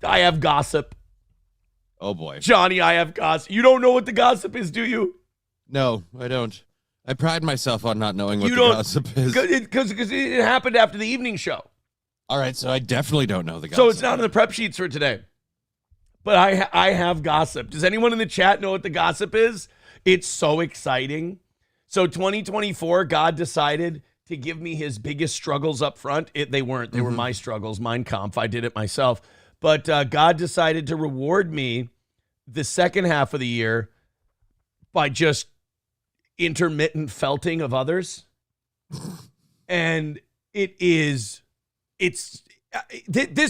I have gossip. Oh, boy. Johnny, I have gossip. You don't know what the gossip is, do you? No, I don't. I pride myself on not knowing what the gossip is. Because it happened after the evening show. All right, so I definitely don't know the gossip. So it's not in the prep sheets for today. But I have gossip. Does anyone in the chat know what the gossip is? It's so exciting. So 2024, God decided to give me his biggest struggles up front. They weren't. They were my struggles, Mein Kampf. I did it myself. But God decided to reward me the second half of the year by just intermittent felting of others. And this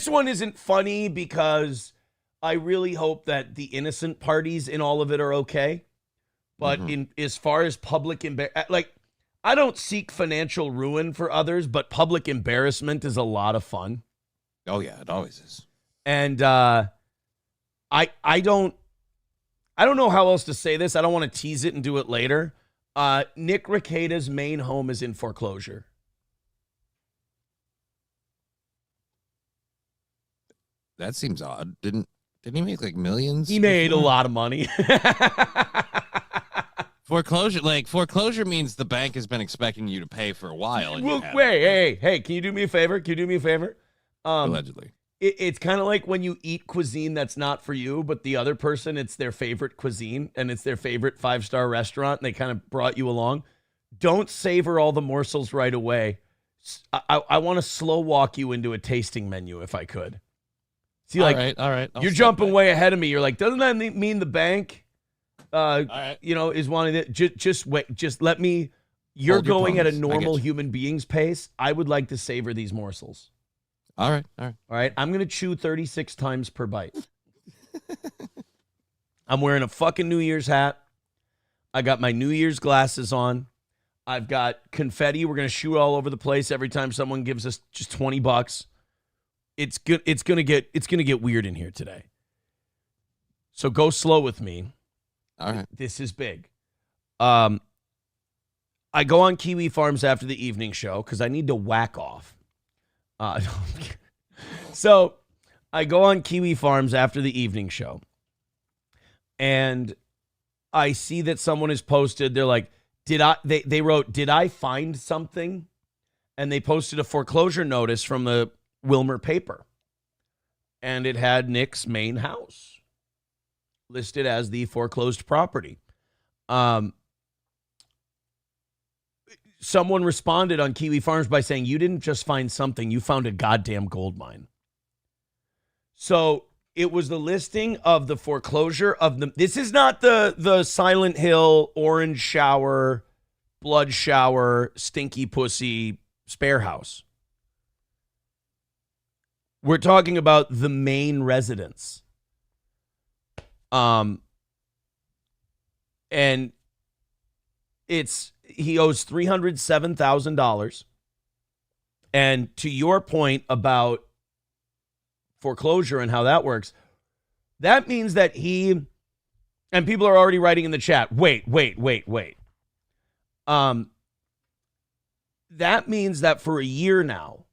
one isn't funny because I really hope that the innocent parties in all of it are okay. But as far as public like, I don't seek financial ruin for others, but public embarrassment is a lot of fun. Oh yeah, it always is. And I don't know how else to say this. I don't want to tease it and do it later. Nick Rekieta's main home is in foreclosure. That seems odd. Didn't he make like millions? He made a lot of money. Foreclosure means the bank has been expecting you to pay for a while. And well, hey, can you do me a favor? Allegedly. It's kind of like when you eat cuisine that's not for you, but the other person, it's their favorite cuisine and it's their favorite 5-star restaurant and they kind of brought you along. Don't savor all the morsels right away. I want to slow walk you into a tasting menu if I could. See, all right. You're jumping way ahead of me. You're like, doesn't that mean the bank, right. is wanting it? Just wait. Just let me. You're going at a normal human being's pace. I would like to savor these morsels. All right. I'm going to chew 36 times per bite. I'm wearing a fucking New Year's hat. I got my New Year's glasses on. I've got confetti. We're going to shoot all over the place every time someone gives us just $20. It's good. It's going to get weird in here today. So go slow with me. All right. This is big. I go on Kiwi Farms after the evening show because I need to whack off. So I go on Kiwi Farms after the evening show and I see that someone has posted, they're like, they wrote, did I find something? And they posted a foreclosure notice from the Wilmer paper and it had Nick's main house listed as the foreclosed property. Someone responded on Kiwi Farms by saying, you didn't just find something, you found a goddamn gold mine. So it was the listing of the foreclosure of this is not the Silent Hill, orange shower, blood shower, stinky pussy spare house. We're talking about the main residence. And he owes $307,000. And to your point about foreclosure and how that works, that means that and people are already writing in the chat, wait. That means that for a year now,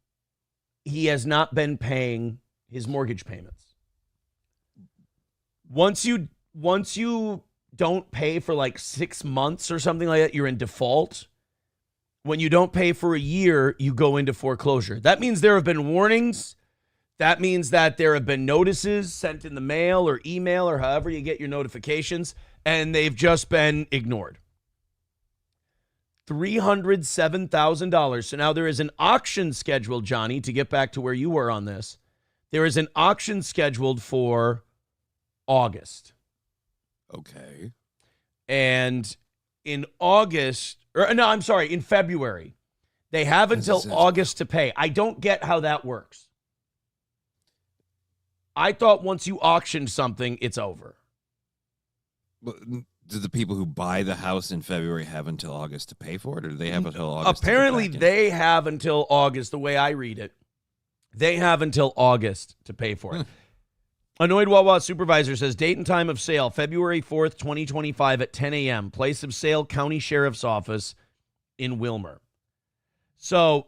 he has not been paying his mortgage payments. Once you don't pay for like 6 months or something like that, you're in default. When you don't pay for a year, you go into foreclosure. That means there have been warnings. That means that there have been notices sent in the mail or email or however you get your notifications, and they've just been ignored. $307,000. So now there is an auction scheduled, Johnny, to get back to where you were on this. There is an auction scheduled for August. Okay. And in in February, they have until August to pay. I don't get how that works. I thought once you auctioned something, it's over. Do the people who buy the house in February have until August to pay for it, or do they have until August? Apparently, they have until August, the way I read it. They have until August to pay for it. Annoyed Wawa Supervisor says, date and time of sale, February 4th, 2025 at 10 a.m. Place of sale, County Sheriff's Office in Wilmer. So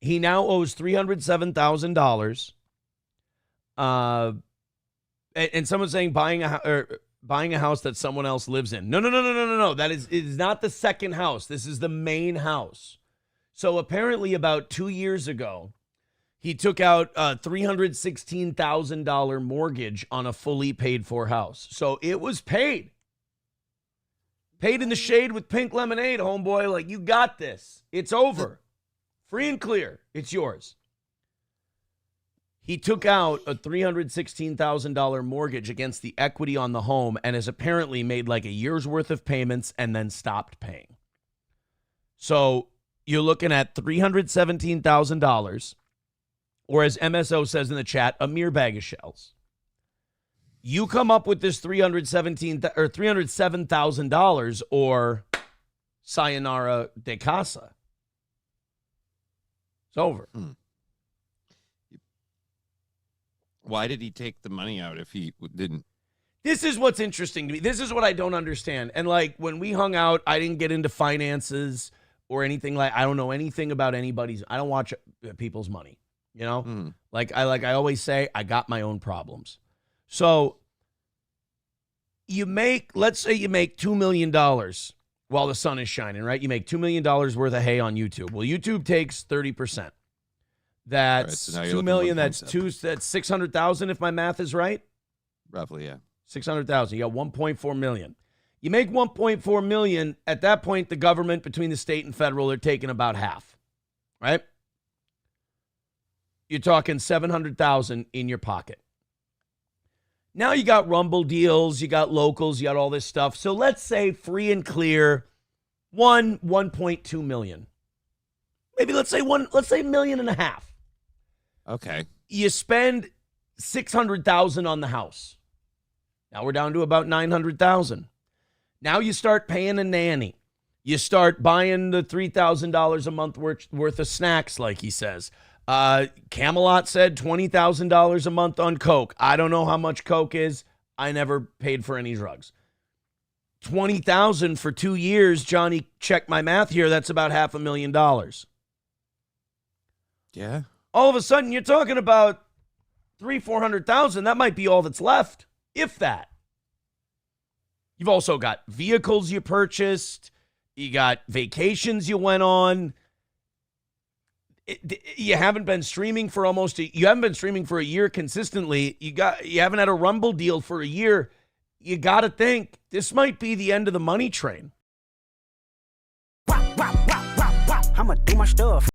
He now owes $307,000. And someone's saying buying a house that someone else lives in. No. That is not the second house. This is the main house. So apparently about 2 years ago, he took out a $316,000 mortgage on a fully paid for house. So it was paid. Paid in the shade with pink lemonade, homeboy. Like, you got this. It's over. Free and clear. It's yours. He took out a $316,000 mortgage against the equity on the home and has apparently made like a year's worth of payments and then stopped paying. So you're looking at $317,000, or as MSO says in the chat, a mere bag of shells. You come up with this $307,000 or sayonara de casa. It's over. Why did he take the money out if he didn't? This is what's interesting to me. This is what I don't understand. And like when we hung out, I didn't get into finances or anything. Like, I don't know anything about anybody's. I don't watch people's money, you know? Like I always say, I got my own problems. So let's say you make $2 million while the sun is shining, right? You make $2 million worth of hay on YouTube. Well, YouTube takes 30%. That's right, so $2 million. That's 600,000 if my math is right. Roughly, yeah. 600,000. You got 1.4 million. You make 1.4 million. At that point, the government, between the state and federal, they're taking about half, right? You're talking 700,000 in your pocket. Now you got Rumble deals, you got locals, you got all this stuff. So let's say free and clear, 1.2 million. Maybe let's say $1.5 million. Okay. You spend 600,000 on the house. Now we're down to about 900,000. Now you start paying a nanny. You start buying the $3,000 a month worth of snacks, like he says. Camelot said $20,000 a month on Coke. I don't know how much Coke is. I never paid for any drugs. 20,000 for 2 years. Johnny, check my math here. That's about $500,000. Yeah. All of a sudden, you're talking about $300,000-$400,000. That might be all that's left, if that. You've also got vehicles you purchased. You got vacations you went on. You haven't been streaming for you haven't been streaming for a year consistently. You haven't had a Rumble deal for a year. You got to think this might be the end of the money train. I'ma do my stuff.